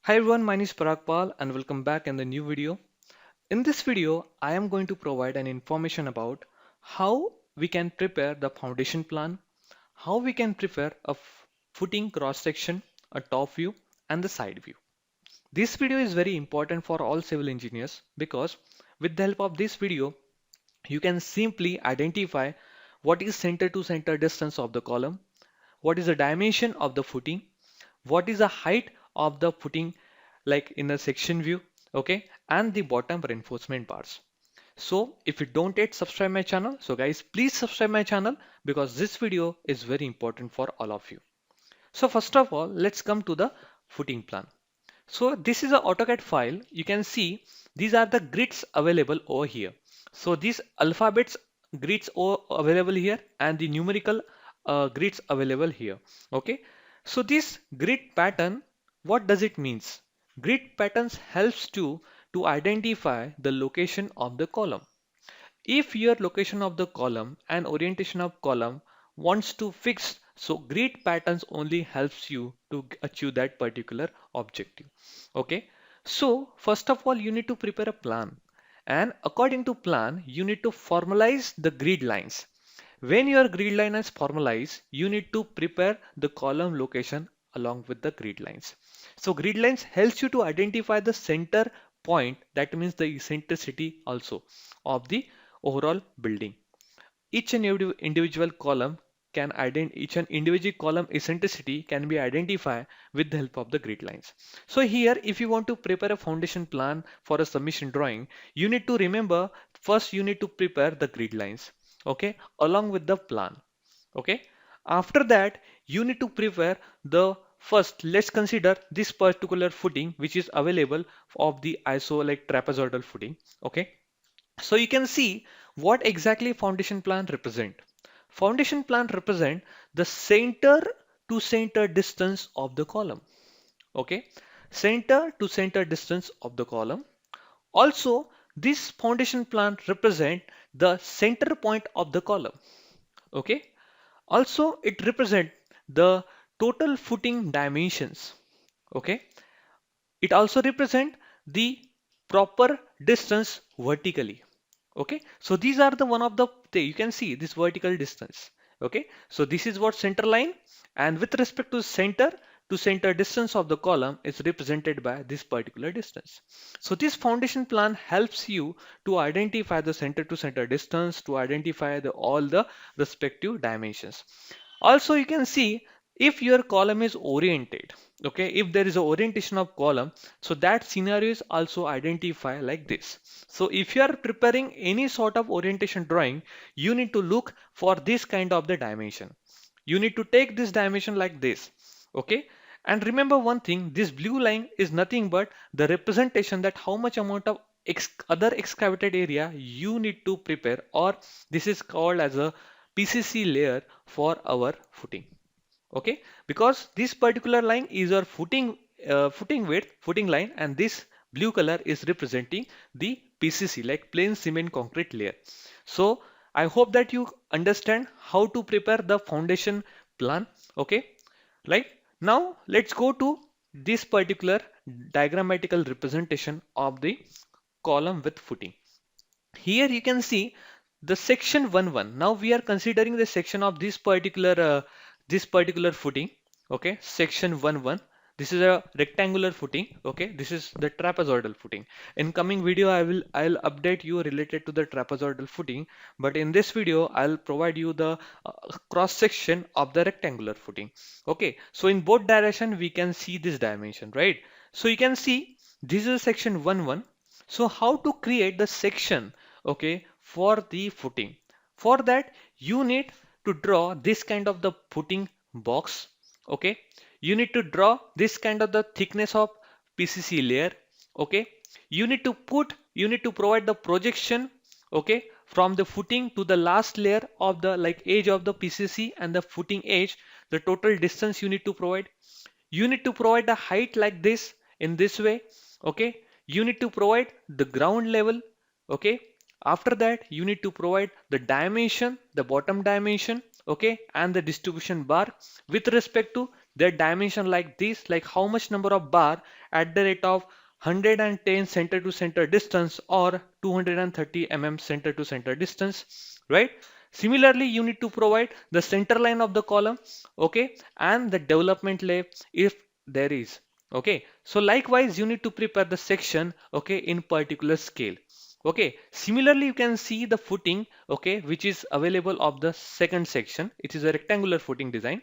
Hi everyone, my name is Parag Pal and welcome back in the new video. In this video, I am going to provide an information about how we can prepare the foundation plan, how we can prepare a footing cross section, a top view and the side view. This video is very important for all civil engineers because with the help of this video, you can simply identify what is center to center distance of the column, what is the dimension of the footing, what is the height of the footing like in a section view, okay, and the bottom reinforcement bars. So if you don't yet subscribe my channel, so guys please subscribe my channel because this video is very important for all of you. So first of all, let's come to the footing plan. So this is an AutoCAD file. You can see these are the grids available over here. So these alphabets grids are available here and the numerical grids available here. Okay. So this grid pattern, what does it means? Grid patterns helps to identify the location of the column. If your location of the column and orientation of column wants to fix, so grid patterns only helps you to achieve that particular objective. Okay. So first of all, you need to prepare a plan. And according to plan, you need to formalize the grid lines. When your grid line is formalized, you need to prepare the column location along with the grid lines. So grid lines helps you to identify the center point, that means the eccentricity also of the overall building. Each and every individual column can identify each and individual column eccentricity can be identified with the help of the grid lines. So here, if you want to prepare a foundation plan for a submission drawing, you need to remember first you need to prepare the grid lines, okay, along with the plan. Okay. After that, you need to prepare the first. Let's consider this particular footing which is available of the ISO like trapezoidal footing. Okay. So you can see what exactly foundation plan represent. Foundation plan represent the center to center distance of the column. Okay, center to center distance of the column. Also, this foundation plan represent the center point of the column. Okay, also it represent the total footing dimensions. Okay, it also represent the proper distance vertically. Okay, so these are the one of the you can see this vertical distance. Okay, so this is what center line, and with respect to center distance of the column is represented by this particular distance. So this foundation plan helps you to identify the center to center distance, to identify the all the respective dimensions. Also you can see if your column is oriented, okay, if there is a orientation of column, so that scenario is also identified like this. So if you are preparing any sort of orientation drawing, you need to look for this kind of the dimension. You need to take this dimension like this. Okay. And remember one thing, this blue line is nothing but the representation that how much amount of other excavated area you need to prepare, or this is called as a PCC layer for our footing. Okay, because this particular line is our footing width, footing line, and this blue color is representing the PCC like plain cement concrete layer. So I hope that you understand how to prepare the foundation plan. Okay, right now let's go to this particular diagrammatical representation of the column with footing. Here you can see the section 1-1. Now we are considering the section of this particular footing. Okay, section 1-1. This is a rectangular footing. Okay, this is the trapezoidal footing. In coming video, I'll update you related to the trapezoidal footing. But in this video, I'll provide you the cross section of the rectangular footing. Okay, so in both direction we can see this dimension, right? So you can see this is section 1-1. So how to create the section, okay, for the footing? For that, you need to draw this kind of the footing box. Okay, you need to draw this kind of the thickness of PCC layer. Okay, you need to provide the projection, okay, from the footing to the last layer of the like edge of the PCC and the footing edge, the total distance you need to provide. You need to provide a height like this in this way. Okay, you need to provide the ground level. Okay, after that you need to provide the dimension, the bottom dimension, okay, and the distribution bar with respect to their dimension like this, like how much number of bar at the rate of 110 center to center distance or 230 center to center distance, right? Similarly, you need to provide the center line of the column, okay, and the development layer if there is. Okay, so likewise, you need to prepare the section, okay, in particular scale. Okay, similarly, you can see the footing, okay, which is available of the second section. It is a rectangular footing design.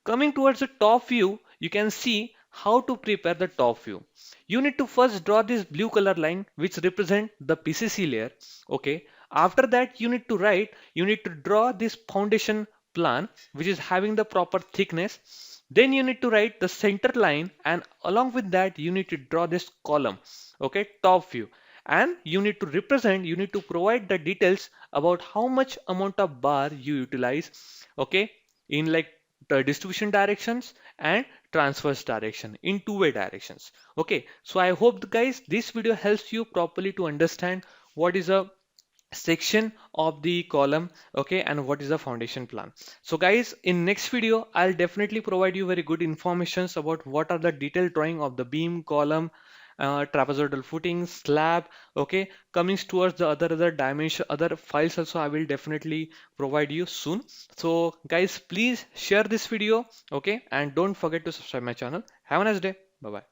Coming towards the top view, you can see how to prepare the top view. You need to first draw this blue color line which represent the PCC layer. Okay. After that, you need to draw this foundation plan which is having the proper thickness. Then you need to write the center line, and along with that you need to draw this column, okay, top view. And you need to provide the details about how much amount of bar you utilize, okay, in like the distribution directions and transverse direction in two-way directions. Okay, so I hope guys this video helps you properly to understand what is a section of the column, okay, and what is the foundation plan. So guys, in next video I'll definitely provide you very good informations about what are the detailed drawing of the beam, column, trapezoidal footing, slab, okay. Coming towards the other dimension, other files also I will definitely provide you soon. So guys, please share this video, okay, and don't forget to subscribe my channel. Have a nice day. Bye bye.